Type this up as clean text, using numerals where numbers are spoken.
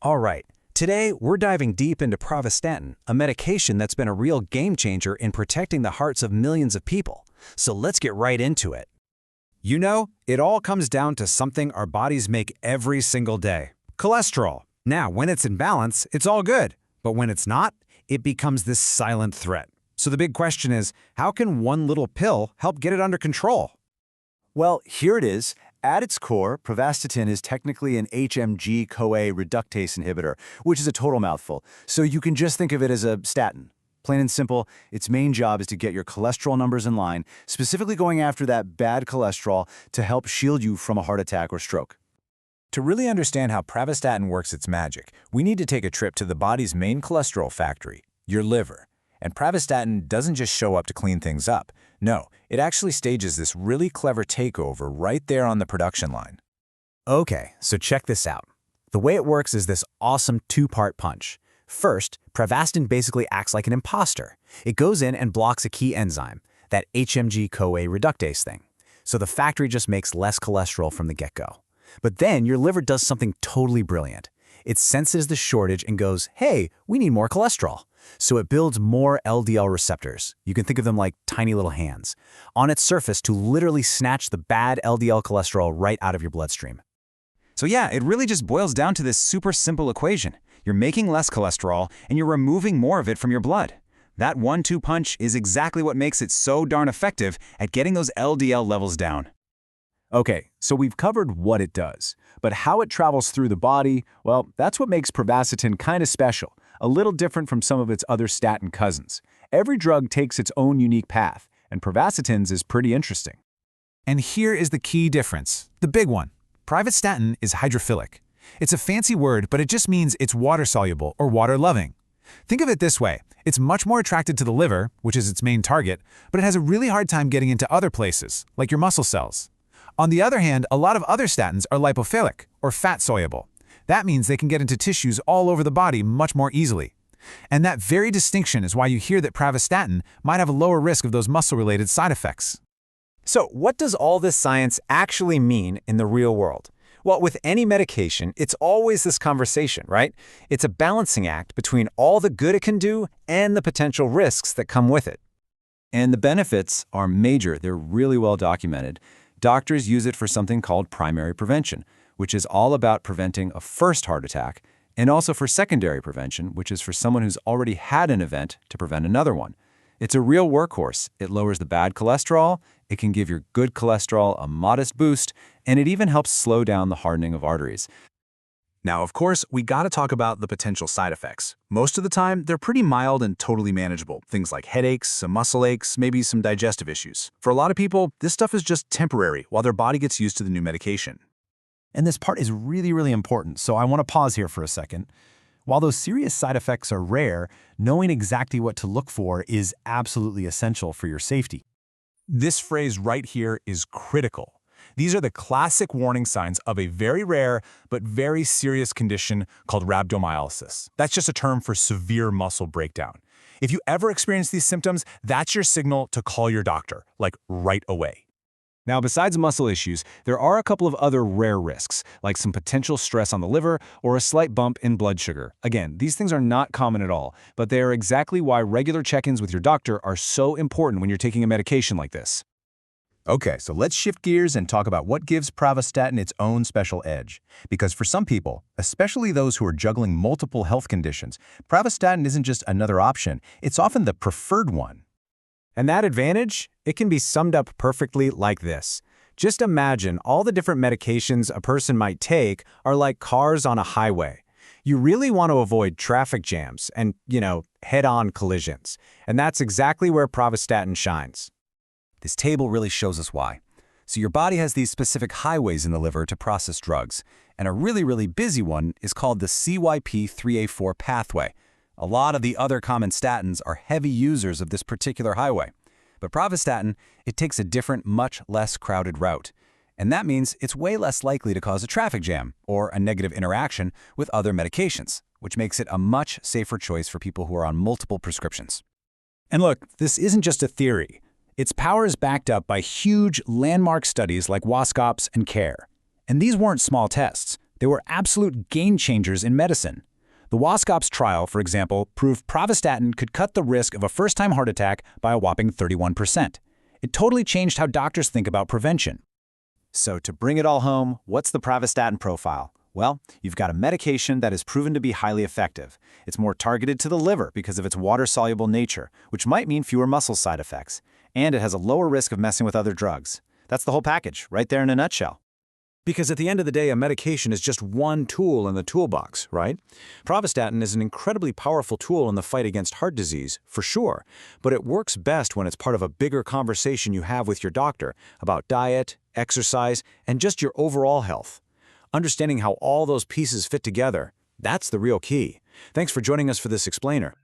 All right, today we're diving deep into Pravastatin, a medication that's been a real game changer in protecting the hearts of millions of people. So let's get right into it. You know, it all comes down to something our bodies make every single day: cholesterol. Now, when it's in balance, it's all good. But when it's not, it becomes this silent threat. So the big question is, how can one little pill help get it under control? Well, here it is. At its core, Pravastatin is technically an HMG-CoA reductase inhibitor, which is a total mouthful, so you can just think of it as a statin. Plain and simple, its main job is to get your cholesterol numbers in line, specifically going after that bad cholesterol to help shield you from a heart attack or stroke. To really understand how Pravastatin works its magic, we need to take a trip to the body's main cholesterol factory, your liver. And Pravastatin doesn't just show up to clean things up. No, it actually stages this really clever takeover right there on the production line. Okay, so check this out. The way it works is this awesome two-part punch. First, Pravastatin basically acts like an imposter. It goes in and blocks a key enzyme, that HMG-CoA reductase thing. So the factory just makes less cholesterol from the get-go. But then your liver does something totally brilliant. It senses the shortage and goes, hey, we need more cholesterol. So it builds more LDL receptors. You can think of them like tiny little hands on its surface to literally snatch the bad LDL cholesterol right out of your bloodstream. So yeah, it really just boils down to this super simple equation. You're making less cholesterol and you're removing more of it from your blood. That 1-2 punch is exactly what makes it so darn effective at getting those LDL levels down. Okay, so we've covered what it does, but how it travels through the body, well, that's what makes Pravastatin kind of special, a little different from some of its other statin cousins. Every drug takes its own unique path, and Pravastatin's is pretty interesting. And here is the key difference, the big one. Pravastatin is hydrophilic. It's a fancy word, but it just means it's water-soluble or water-loving. Think of it this way. It's much more attracted to the liver, which is its main target, but it has a really hard time getting into other places, like your muscle cells. On the other hand, a lot of other statins are lipophilic, or fat-soluble. That means they can get into tissues all over the body much more easily. And that very distinction is why you hear that Pravastatin might have a lower risk of those muscle-related side effects. So what does all this science actually mean in the real world? Well, with any medication, it's always this conversation, right? It's a balancing act between all the good it can do and the potential risks that come with it. And the benefits are major. They're really well documented. Doctors use it for something called primary prevention, which is all about preventing a first heart attack, and also for secondary prevention, which is for someone who's already had an event to prevent another one. It's a real workhorse. It lowers the bad cholesterol, it can give your good cholesterol a modest boost, and it even helps slow down the hardening of arteries. Now, of course, we gotta talk about the potential side effects. Most of the time, they're pretty mild and totally manageable. Things like headaches, some muscle aches, maybe some digestive issues. For a lot of people, this stuff is just temporary while their body gets used to the new medication. And this part is really, really important, so I want to pause here for a second. While those serious side effects are rare, knowing exactly what to look for is absolutely essential for your safety. This phrase right here is critical. These are the classic warning signs of a very rare but very serious condition called rhabdomyolysis. That's just a term for severe muscle breakdown. If you ever experience these symptoms, that's your signal to call your doctor, like right away. Now, besides muscle issues, there are a couple of other rare risks, like some potential stress on the liver or a slight bump in blood sugar. Again, these things are not common at all, but they are exactly why regular check-ins with your doctor are so important when you're taking a medication like this. Okay, so let's shift gears and talk about what gives Pravastatin its own special edge. Because for some people, especially those who are juggling multiple health conditions, Pravastatin isn't just another option, it's often the preferred one. And that advantage, it can be summed up perfectly like this. Just imagine all the different medications a person might take are like cars on a highway. You really want to avoid traffic jams and, head-on collisions. And that's exactly where Pravastatin shines. This table really shows us why. So your body has these specific highways in the liver to process drugs, and a really, really busy one is called the CYP3A4 pathway. A lot of the other common statins are heavy users of this particular highway. But Pravastatin, it takes a different, much less crowded route. And that means it's way less likely to cause a traffic jam or a negative interaction with other medications, which makes it a much safer choice for people who are on multiple prescriptions. And look, this isn't just a theory. Its power is backed up by huge landmark studies like WASCOPS and CARE. And these weren't small tests. They were absolute game changers in medicine. The WASCOPS trial, for example, proved Pravastatin could cut the risk of a first-time heart attack by a whopping 31%. It totally changed how doctors think about prevention. So to bring it all home, what's the Pravastatin profile? Well, you've got a medication that is proven to be highly effective. It's more targeted to the liver because of its water-soluble nature, which might mean fewer muscle side effects. And it has a lower risk of messing with other drugs. That's the whole package, right there in a nutshell. Because at the end of the day, a medication is just one tool in the toolbox, right? Pravastatin is an incredibly powerful tool in the fight against heart disease, for sure, but it works best when it's part of a bigger conversation you have with your doctor about diet, exercise, and just your overall health. Understanding how all those pieces fit together, that's the real key. Thanks for joining us for this explainer.